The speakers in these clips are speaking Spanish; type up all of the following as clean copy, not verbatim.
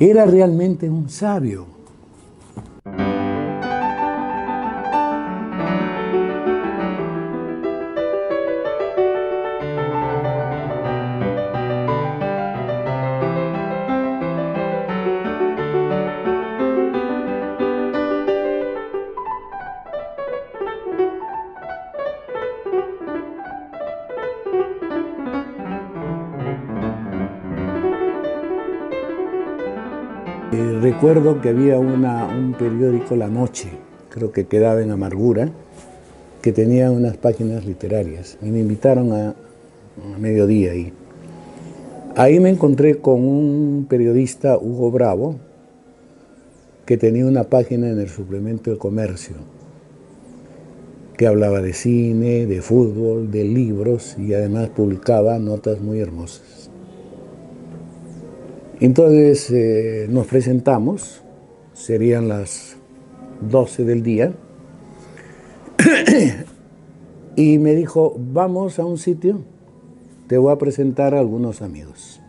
Era realmente un sabio. Recuerdo que había un periódico La Noche, creo que quedaba en Amargura, que tenía unas páginas literarias y me invitaron a mediodía ahí. Ahí me encontré con un periodista, Hugo Bravo, que tenía una página en el suplemento de Comercio, que hablaba de cine, de fútbol, de libros y además publicaba notas muy hermosas. Entonces nos presentamos, serían las 12 del día, y me dijo, vamos a un sitio, te voy a presentar a algunos amigos.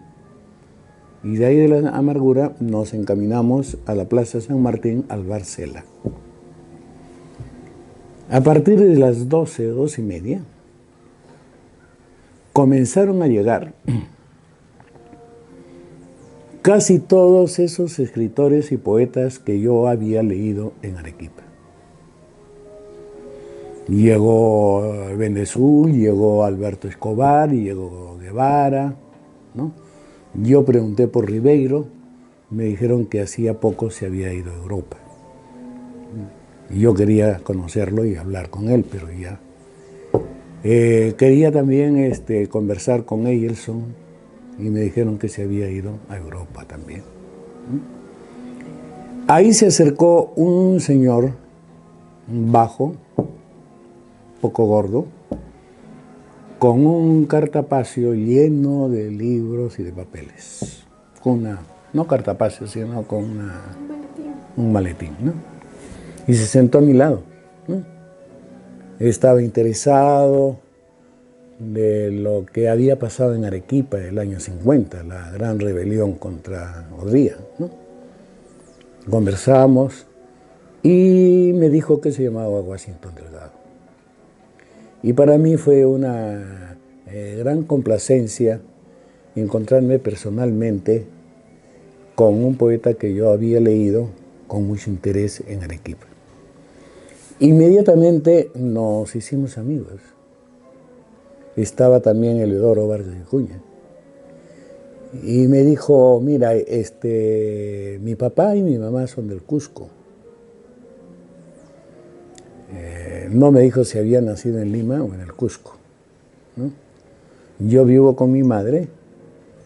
Y de ahí de la Amargura nos encaminamos a la Plaza San Martín, al Bar Cela. A partir de las 12, 12 y media, comenzaron a llegar casi todos esos escritores y poetas que yo había leído en Arequipa. Llegó Bendezul, llegó Alberto Escobar, llegó Guevara, ¿no? Yo pregunté por Ribeiro, me dijeron que hacía poco se había ido a Europa. Y yo quería conocerlo y hablar con él, pero ya. Quería también conversar con Eyelson y me dijeron que se había ido a Europa también. Ahí se acercó un señor bajo, poco gordo, con un cartapacio lleno de libros y de papeles. No cartapacio, sino con un maletín, ¿no? Y se sentó a mi lado, ¿no? Estaba interesado de lo que había pasado en Arequipa en el año 50, la gran rebelión contra Odría, ¿no? Conversamos y me dijo que se llamaba Washington Delgado. Y para mí fue una gran complacencia encontrarme personalmente con un poeta que yo había leído con mucho interés en Arequipa. Inmediatamente nos hicimos amigos. Estaba también Eleodoro Vargas Vicuña. Y me dijo, mira, mi papá y mi mamá son del Cusco. No me dijo si había nacido en Lima o en el Cusco, ¿no? Yo vivo con mi madre,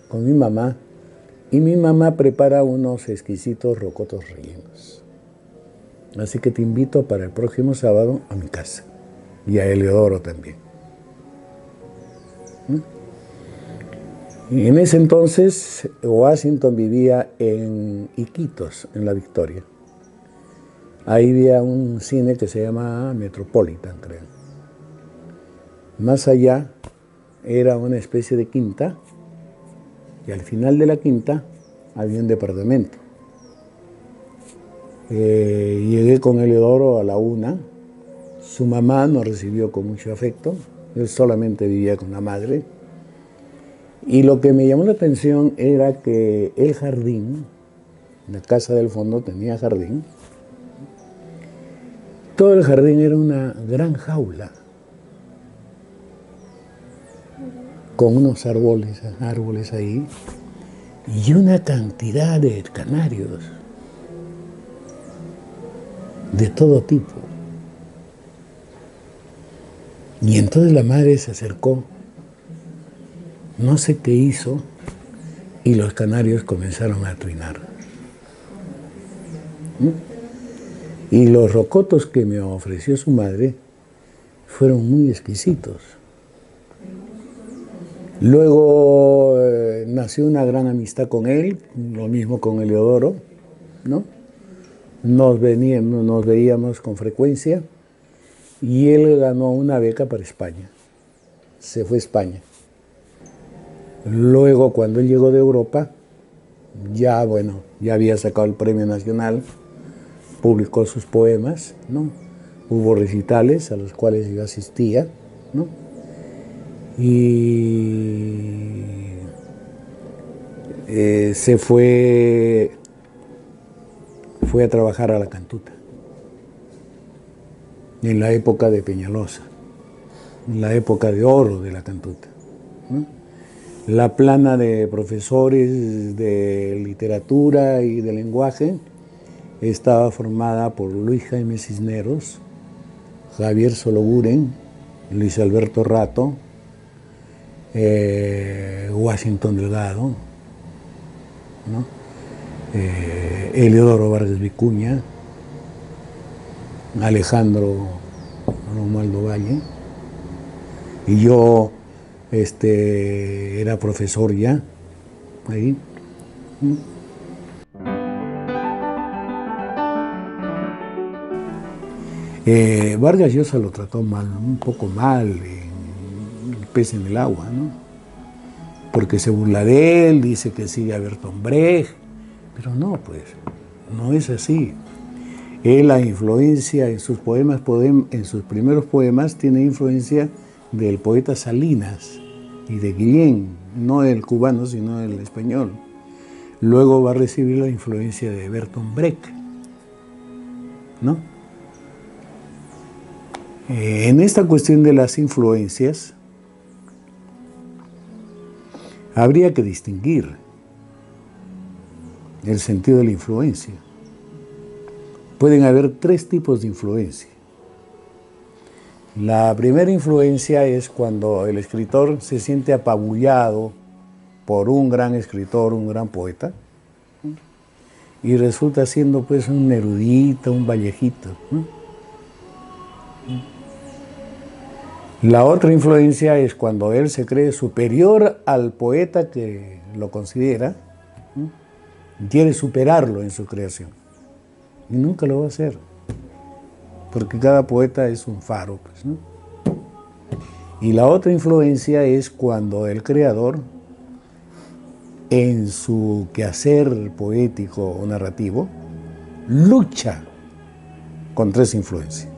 con mi mamá, y mi mamá prepara unos exquisitos rocotos rellenos. Así que te invito para el próximo sábado a mi casa, y a Eleodoro también. Y en ese entonces Washington vivía en Iquitos, en La Victoria. Ahí había un cine que se llama Metropolitan, creo. Más allá era una especie de quinta, y al final de la quinta había un departamento. Llegué con Eleodoro a la 1. Su mamá nos recibió con mucho afecto. Él solamente vivía con la madre. Y lo que me llamó la atención era que el jardín, la casa del fondo tenía jardín. Todo el jardín era una gran jaula con unos árboles ahí y una cantidad de canarios de todo tipo. Y entonces la madre se acercó, no sé qué hizo, y los canarios comenzaron a trinar. Y los rocotos que me ofreció su madre fueron muy exquisitos. Luego nació una gran amistad con él, lo mismo con Eleodoro, ¿no? Nos veíamos con frecuencia y él ganó una beca para España. Se fue a España. Luego, cuando él llegó de Europa, ya, bueno, ya había sacado el Premio Nacional, publicó sus poemas, ¿no? Hubo recitales a los cuales yo asistía, ¿no? Y se fue a trabajar a la Cantuta, en la época de Peñalosa, en la época de oro de la Cantuta, ¿no? La plana de profesores de literatura y de lenguaje estaba formada por Luis Jaime Cisneros, Javier Sologuren, Luis Alberto Rato, Washington Delgado, ¿no? Eliodoro Vargas Vicuña, Alejandro Romualdo Valle, y yo era profesor ya ahí. Vargas Llosa lo trató mal, un poco mal, el pez en el agua, ¿no? Porque se burla de él, dice que sigue a Bertolt Brecht, pero no, pues, no es así. Él, la influencia en sus poemas, en sus primeros poemas, tiene influencia del poeta Salinas y de Guillén, no el cubano, sino el español. Luego va a recibir la influencia de Bertolt Brecht, ¿no? En esta cuestión de las influencias, habría que distinguir el sentido de la influencia. Pueden haber tres tipos de influencia. La primera influencia es cuando el escritor se siente apabullado por un gran escritor, un gran poeta, y resulta siendo pues un erudito, un vallejito, ¿no? La otra influencia es cuando él se cree superior al poeta que lo considera, ¿no? Quiere superarlo en su creación. Y nunca lo va a hacer, porque cada poeta es un faro, pues, ¿no? Y la otra influencia es cuando el creador, en su quehacer poético o narrativo, lucha contra esa influencia.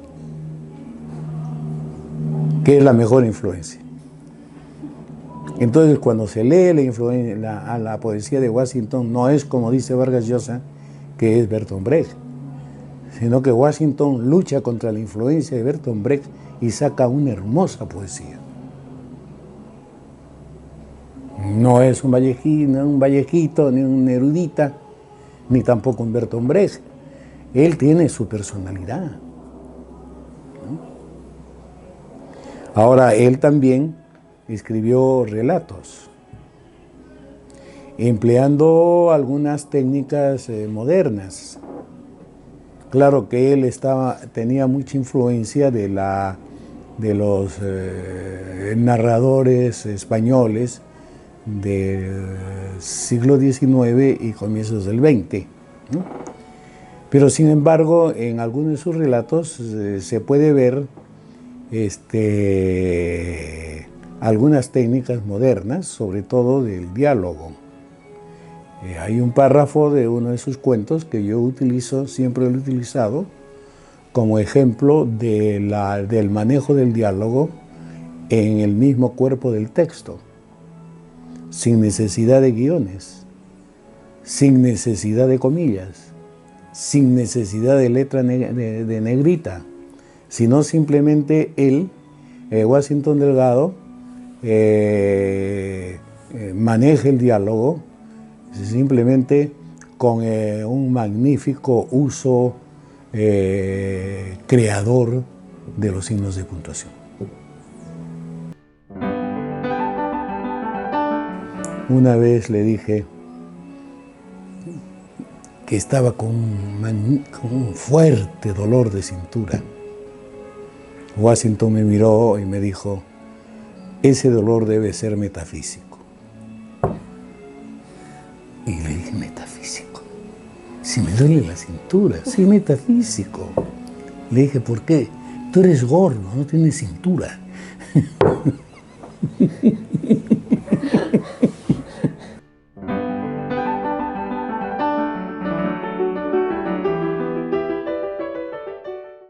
¿Qué es la mejor influencia? Entonces, cuando se lee la poesía de Washington, no es como dice Vargas Llosa, que es Bertolt Brecht, sino que Washington lucha contra la influencia de Bertolt Brecht y saca una hermosa poesía. No es un vallejito, ni un erudita, ni tampoco un Bertolt Brecht. Él tiene su personalidad, ¿no? Ahora, él también escribió relatos, empleando algunas técnicas modernas. Claro que él tenía mucha influencia de los narradores españoles del siglo XIX y comienzos del XX, ¿no? Pero sin embargo, en algunos de sus relatos se puede ver algunas técnicas modernas, sobre todo del diálogo. Hay un párrafo de uno de sus cuentos que yo utilizo, siempre lo he utilizado, como ejemplo del manejo del diálogo en el mismo cuerpo del texto, sin necesidad de guiones, sin necesidad de comillas, sin necesidad de letra de negrita, sino simplemente él, Washington Delgado, maneja el diálogo simplemente con un magnífico uso creador de los signos de puntuación. Una vez le dije que estaba con un fuerte dolor de cintura. Washington me miró y me dijo, ese dolor debe ser metafísico. Y le dije, ¿metafísico? Si me duele la cintura, sí, metafísico. Le dije, ¿por qué? Tú eres gordo, no tienes cintura.